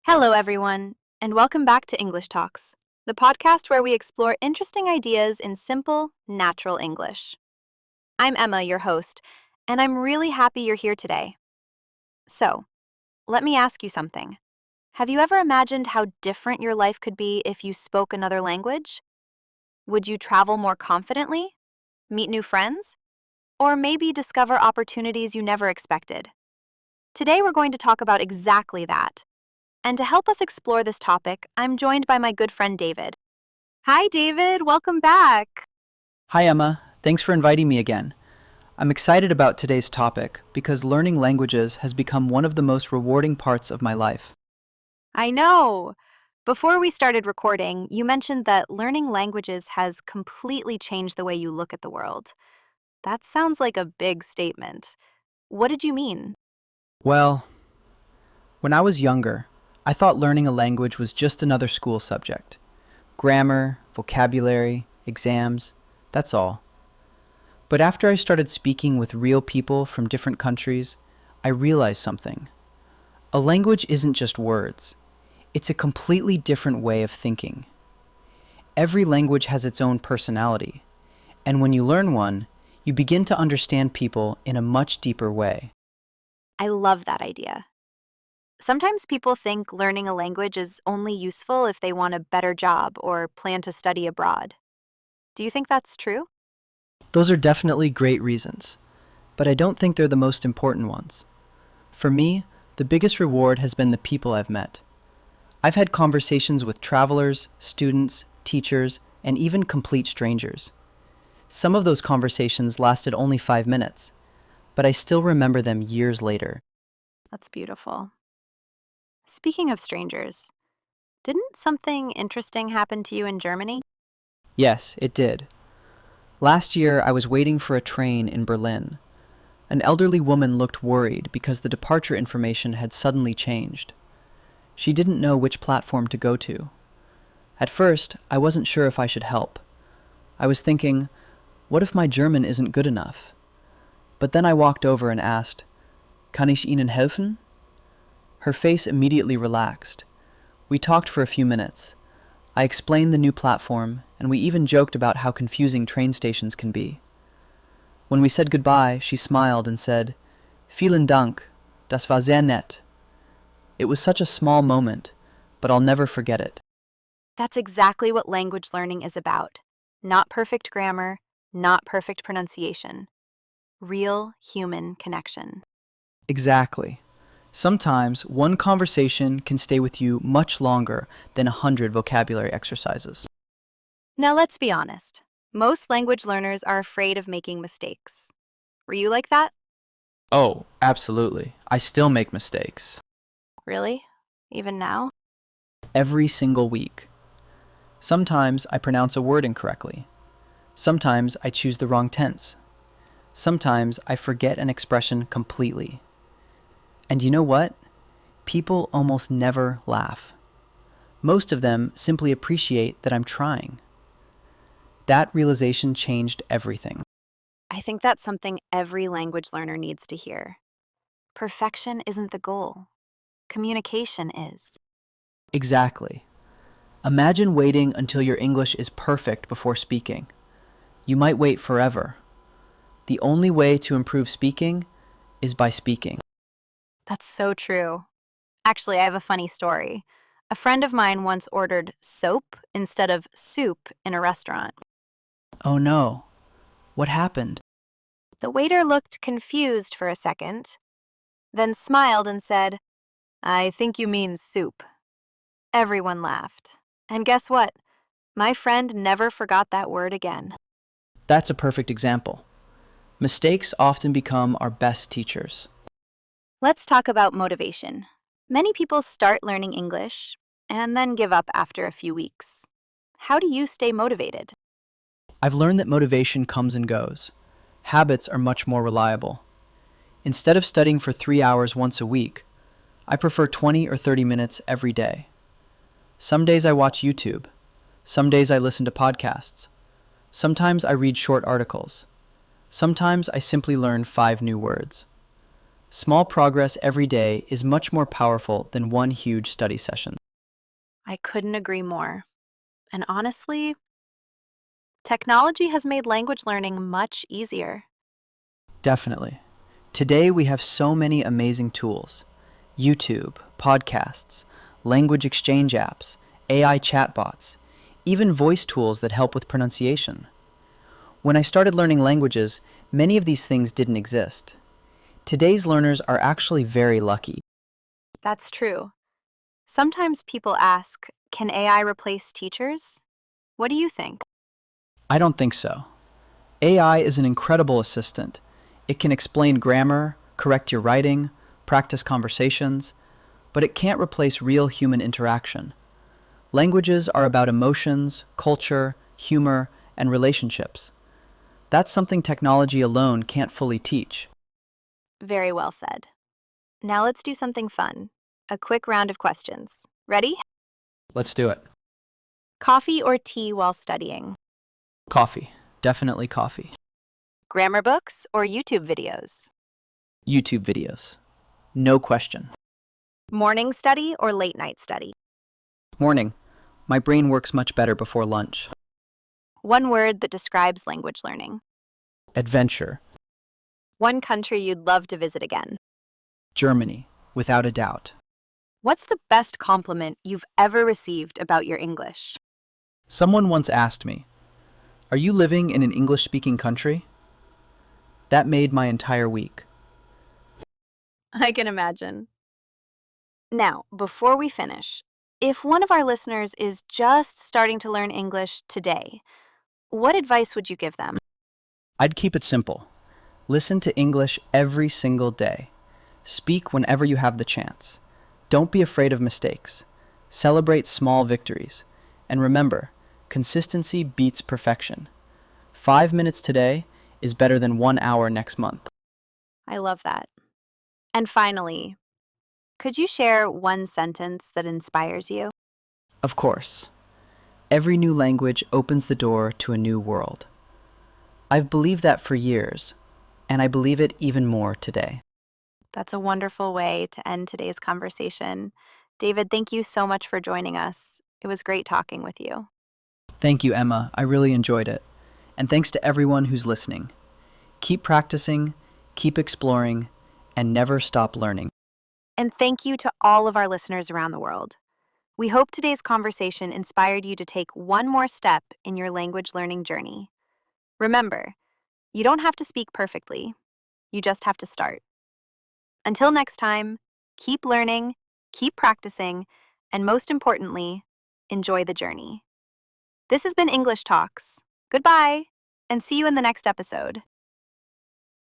Hello, everyone, and welcome back to English Talks, the podcast where we explore interesting ideas in simple, natural English. I'm Emma, your host, and I'm really happy you're here today. So, let me ask you something. Have you ever imagined how different your life could be if you spoke another language? Would you travel more confidently, meet new friends, or maybe discover opportunities you never expected? Today, we're going to talk about exactly that. And to help us explore this topic, I'm joined by my good friend David. Hi, David. Welcome back. Hi, Emma. Thanks for inviting me again. I'm excited about today's topic because learning languages has become one of the most rewarding parts of my life. I know. Before we started recording, you mentioned that learning languages has completely changed the way you look at the world. That sounds like a big statement. What did you mean? Well, when I was younger, I thought learning a language was just another school subject. Grammar, vocabulary, exams, that's all. But after I started speaking with real people from different countries, I realized something. A language isn't just words. It's a completely different way of thinking. Every language has its own personality, and when you learn one, you begin to understand people in a much deeper way. I love that idea. Sometimes people think learning a language is only useful if they want a better job or plan to study abroad. Do you think that's true? Those are definitely great reasons, but I don't think they're the most important ones. For me, the biggest reward has been the people I've met. I've had conversations with travelers, students, teachers, and even complete strangers. Some of those conversations lasted only 5 minutes, but I still remember them years later. That's beautiful. Speaking of strangers, didn't something interesting happen to you in Germany? Yes, it did. Last year, I was waiting for a train in Berlin. An elderly woman looked worried because the departure information had suddenly changed. She didn't know which platform to go to. At first, I wasn't sure if I should help. I was thinking, what if my German isn't good enough? But then I walked over and asked, "Kann ich Ihnen helfen?" Her face immediately relaxed. We talked for a few minutes. I explained the new platform, and we even joked about how confusing train stations can be. When we said goodbye, she smiled and said, "Vielen Dank, das war sehr nett." It was such a small moment, but I'll never forget it. That's exactly what language learning is about. Not perfect grammar, not perfect pronunciation. Real human connection. Exactly. Sometimes one conversation can stay with you much longer than 100 vocabulary exercises. Now let's be honest. Most language learners are afraid of making mistakes. Were you like that? Oh, absolutely. I still make mistakes. Really? Even now? Every single week. Sometimes I pronounce a word incorrectly. Sometimes I choose the wrong tense. Sometimes I forget an expression completely. And you know what? People almost never laugh. Most of them simply appreciate that I'm trying. That realization changed everything. I think that's something every language learner needs to hear. Perfection isn't the goal. Communication is. Exactly. Imagine waiting until your English is perfect before speaking. You might wait forever. The only way to improve speaking is by speaking. That's so true. Actually, I have a funny story. A friend of mine once ordered soap instead of soup in a restaurant. Oh no, what happened? The waiter looked confused for a second, then smiled and said, "I think you mean soup." Everyone laughed. And guess what? My friend never forgot that word again. That's a perfect example. Mistakes often become our best teachers. Let's talk about motivation. Many people start learning English and then give up after a few weeks. How do you stay motivated? I've learned that motivation comes and goes. Habits are much more reliable. Instead of studying for 3 hours once a week, I prefer 20 or 30 minutes every day. Some days I watch YouTube. Some days I listen to podcasts. Sometimes I read short articles. Sometimes I simply learn 5 new words. Small progress every day is much more powerful than one huge study session. I couldn't agree more. And honestly, technology has made language learning much easier. Definitely. Today we have so many amazing tools: YouTube, podcasts, language exchange apps, AI chatbots, even voice tools that help with pronunciation. When I started learning languages, many of these things didn't exist. Today's learners are actually very lucky. That's true. Sometimes people ask, can AI replace teachers? What do you think? I don't think so. AI is an incredible assistant. It can explain grammar, correct your writing, practice conversations, but it can't replace real human interaction. Languages are about emotions, culture, humor, and relationships. That's something technology alone can't fully teach. Very well said. Now let's do something fun. A quick round of questions. Ready? Let's do it. Coffee or tea while studying? Coffee. Definitely coffee. Grammar books or YouTube videos? YouTube videos. No question. Morning study or late night study? Morning. My brain works much better before lunch. One word that describes language learning. Adventure. One country you'd love to visit again. Germany, without a doubt. What's the best compliment you've ever received about your English? Someone once asked me, "Are you living in an English-speaking country?" That made my entire week. I can imagine. Now, before we finish, if one of our listeners is just starting to learn English today, what advice would you give them? I'd keep it simple. Listen to English every single day. Speak whenever you have the chance. Don't be afraid of mistakes. Celebrate small victories. And remember, consistency beats perfection. 5 minutes today is better than 1 hour next month. I love that. And finally, could you share one sentence that inspires you? Of course, every new language opens the door to a new world. I've believed that for years, and I believe it even more today. That's a wonderful way to end today's conversation. David, thank you so much for joining us. It was great talking with you. Thank you, Emma. I really enjoyed it. And thanks to everyone who's listening. Keep practicing, keep exploring, and never stop learning. And thank you to all of our listeners around the world. We hope today's conversation inspired you to take one more step in your language learning journey. Remember, you don't have to speak perfectly. You just have to start. Until next time, keep learning, keep practicing, and most importantly, enjoy the journey. This has been English Talks. Goodbye, and see you in the next episode.